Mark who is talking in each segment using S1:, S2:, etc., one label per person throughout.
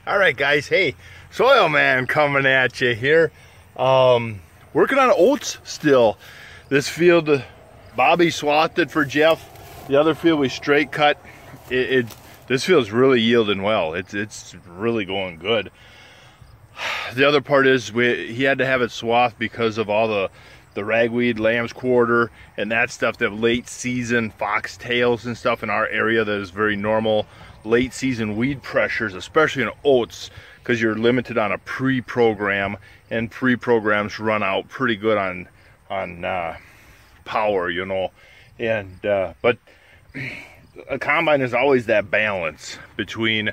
S1: All right, guys. Hey, Soil Man coming at you here. Working on oats still. This field, Bobby swathed it for Jeff. The other field we straight cut. This field's really yielding well. It's really going good. The other part is he had to have it swathed because of all the ragweed, lamb's quarter, and that stuff, the late season foxtails and stuff in our area that is very normal. Late season weed pressures, especially in oats, because you're limited on a pre-program, and pre-programs run out pretty good on power, you know. And but a combine is always that balance between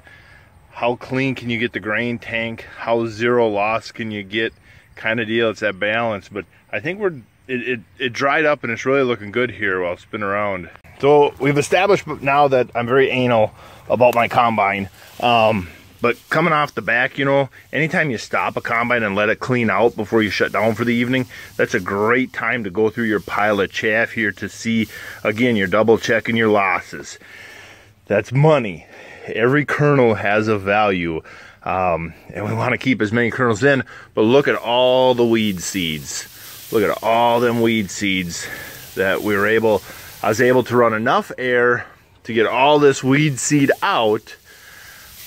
S1: how clean can you get the grain tank, how zero loss can you get, kind of deal. It's that balance. But I think it dried up and it's really looking good here while it's been around. So we've established now that I'm very anal about my combine. But coming off the back, you know, anytime you stop a combine and let it clean out before you shut down for the evening, that's a great time to go through your pile of chaff here to see, again, you're double checking your losses. That's money. Every kernel has a value. And we want to keep as many kernels in, but look at all the weed seeds. Look at all them weed seeds that I was able to run enough air to get all this weed seed out,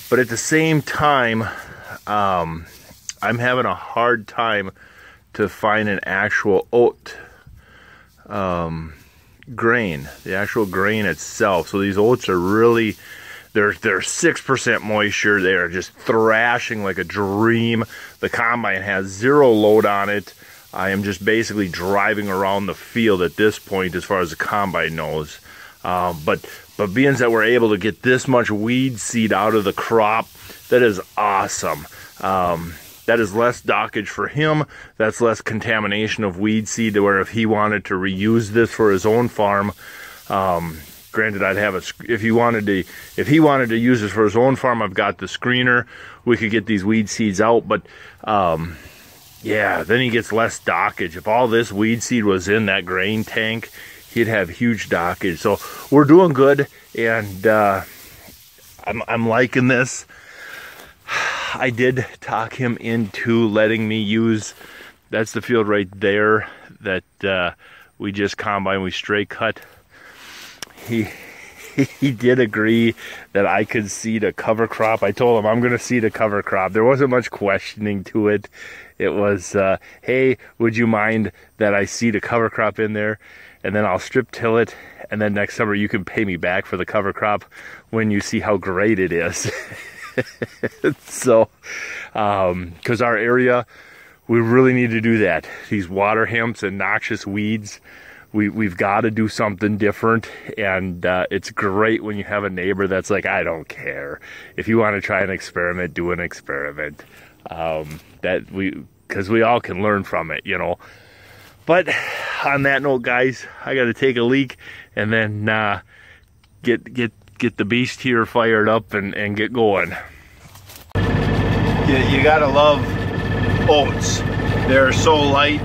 S1: but at the same time, I'm having a hard time to find an actual oat grain, the actual grain itself. So these oats are really, they're 6% moisture. They are just thrashing like a dream. The combine has zero load on it. I am just basically driving around the field at this point as far as the combine knows. But being that we're able to get this much weed seed out of the crop, that is awesome. That is less dockage for him. That's less contamination of weed seed, to where if he wanted to reuse this for his own farm, granted, I'd have if he wanted to use this for his own farm, I've got the screener. We could get these weed seeds out, but yeah, then he gets less dockage. If all this weed seed was in that grain tank, he'd have huge dockage. So we're doing good, and I'm liking this. I did talk him into letting me use, that's the field right there that we just combined, we straight cut. He did agree that I could seed a cover crop. I told him I'm going to seed a cover crop. There wasn't much questioning to it. It was, hey, would you mind that I seed a cover crop in there, and then I'll strip till it, and then next summer you can pay me back for the cover crop when you see how great it is. So, because our area, we really need to do that. These water hemps and noxious weeds, we've got to do something different. And it's great when you have a neighbor that's like, I don't care. If you want to try an experiment, do an experiment. Because we all can learn from it, you know. But on that note, guys, I got to take a leak and then get the beast here fired up and get going. You gotta love oats. They're so light.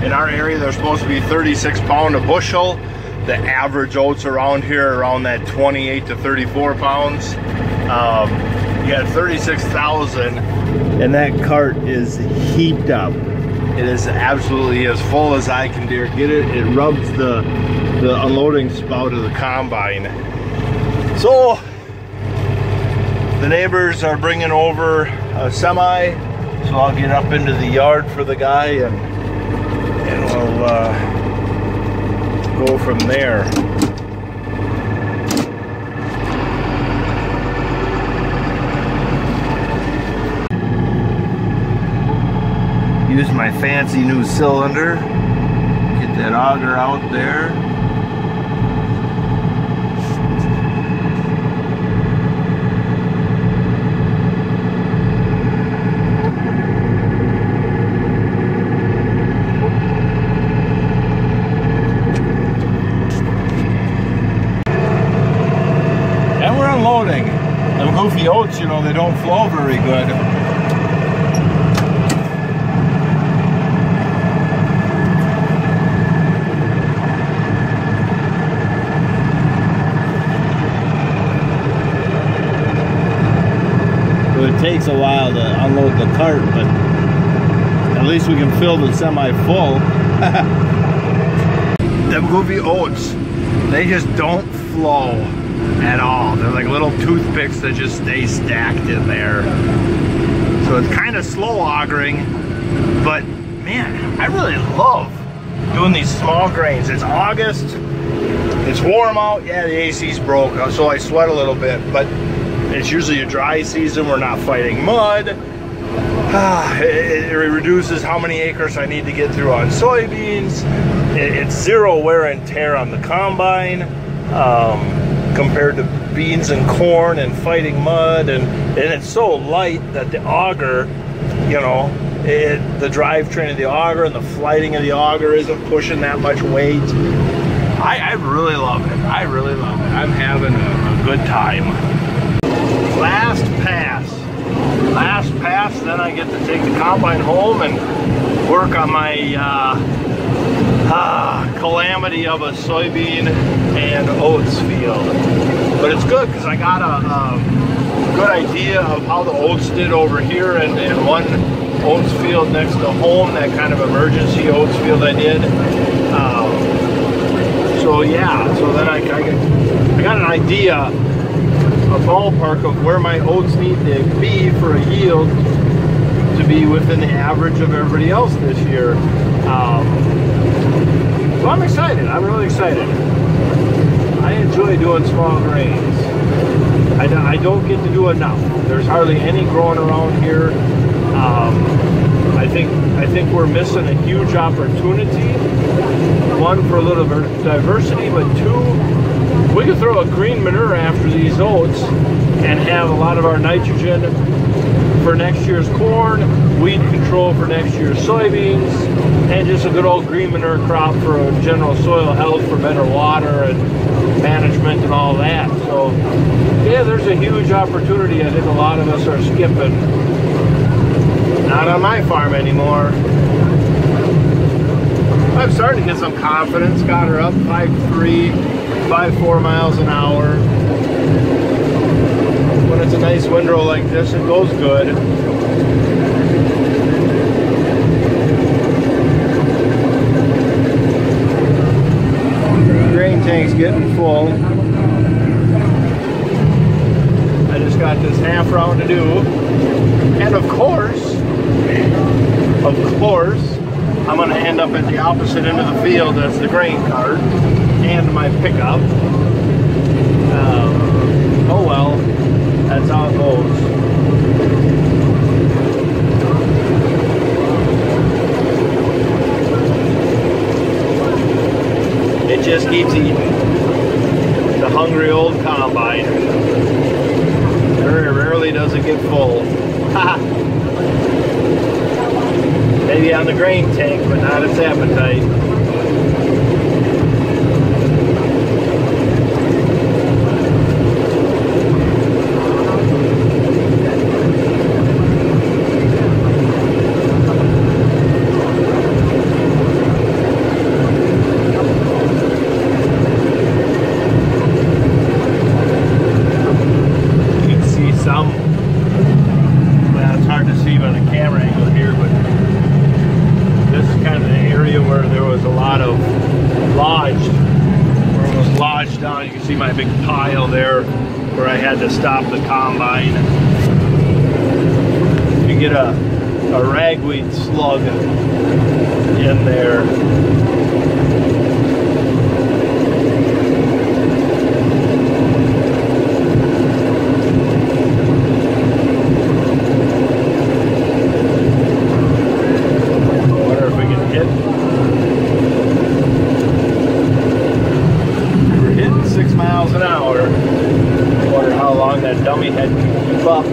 S1: In our area, they're supposed to be 36 pounds a bushel. The average oats around here are around that 28 to 34 pounds. You got 36,000, and that cart is heaped up. It is absolutely as full as I can dare get it. It rubs the unloading spout of the combine. So the neighbors are bringing over a semi, so I'll get up into the yard for the guy and we'll go from there. Use my fancy new cylinder, get that auger out there. And we're unloading. Them goofy oats, you know, they don't flow very good. it takes a while to unload the cart, but at least we can fill the semi full. Them goofy oats, they just don't flow at all. They're like little toothpicks that just stay stacked in there. So it's kind of slow augering, but man, I really love doing these small grains. It's August, it's warm out. Yeah, the AC's broke, so I sweat a little bit, but it's usually a dry season. We're not fighting mud. It reduces how many acres I need to get through on soybeans. It's zero wear and tear on the combine compared to beans and corn and fighting mud, and it's so light that the auger, you know, the drivetrain of the auger and the flighting of the auger isn't pushing that much weight. I really love it. I really love it. I'm having a good time. Last pass, then I get to take the combine home and work on my calamity of a soybean and oats field. But it's good because I got a good idea of how the oats did over here, and one oats field next to home, that kind of emergency oats field I did. So yeah, so then I got an idea, a ballpark of where my oats need to be for a yield to be within the average of everybody else this year. So I'm excited. I'm really excited. I enjoy doing small grains. I don't get to do enough. There's hardly any growing around here. I think we're missing a huge opportunity. One, for a little diversity, but two, we could throw a green manure after these oats and have a lot of our nitrogen for next year's corn, weed control for next year's soybeans, and just a good old green manure crop for general soil health, for better water and management and all that. So yeah, there's a huge opportunity I think a lot of us are skipping. Not on my farm anymore. I'm starting to get some confidence. Got her up 5.3, 5.4 miles an hour. When it's a nice windrow like this, it goes good. Grain tank's getting full. I just got this half round to do. And of course, I'm going to end up at the opposite end of the field as the grain cart and my pickup. Oh well, that's how it goes. It just keeps eating. The hungry old combine. Very rarely does it get full. Maybe on the grain tank, but not its appetite. You can see some, well, it's hard to see on the camera angle here, but this is kind of the area where there was a lot of lodged, where it was lodged down. You can see my big pile there where I had to stop the combine. You get a ragweed slug in there. Dummy head can keep up.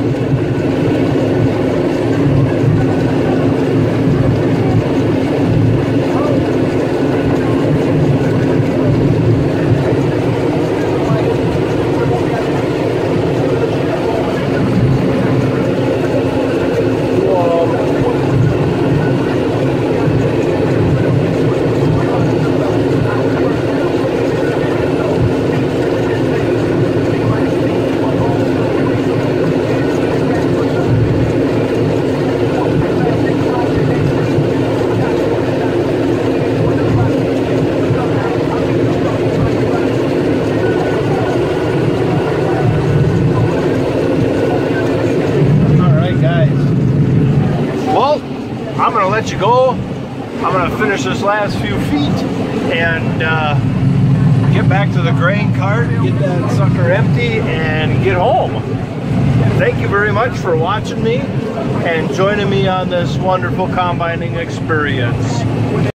S2: I'm gonna let you go. I'm gonna finish this last few feet and get back to the grain cart, get that sucker empty, and get home. Thank you very much for watching me and joining me on this wonderful combining experience.